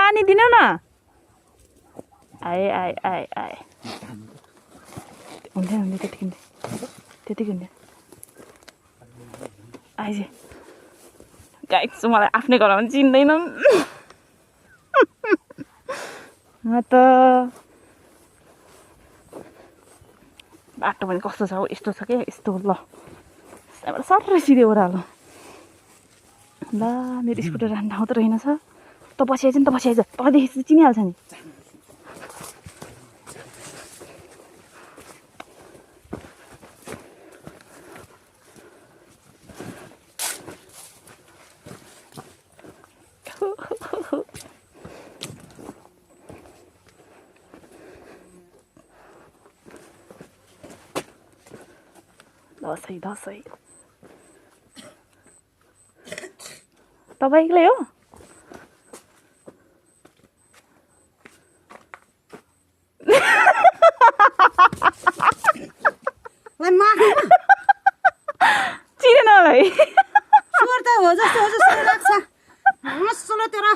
पानी दिनु न आए आए आए आए हुँदैन हुँदैन त्यतिकै हुँदैन आइज गाइस मलाई आफ्नै घरमा चिन्दैन त बाटो पनि कस्तो छ हौ यस्तो छ क्या यस्तो ल त्यहाँबाट सर्रै सिधै ओह्रालो ल मेरो स्कुटर राख्ने ठाउँ त रहेनछ त पछि आइज नि त पछि आइज तँदेखि चिनिहाल्छ नि दसैँ दसैँ तपाईँ एक्लै हो चिनेन मलाई स्वर त हो जस्तो लाग्छ मसलो तेरो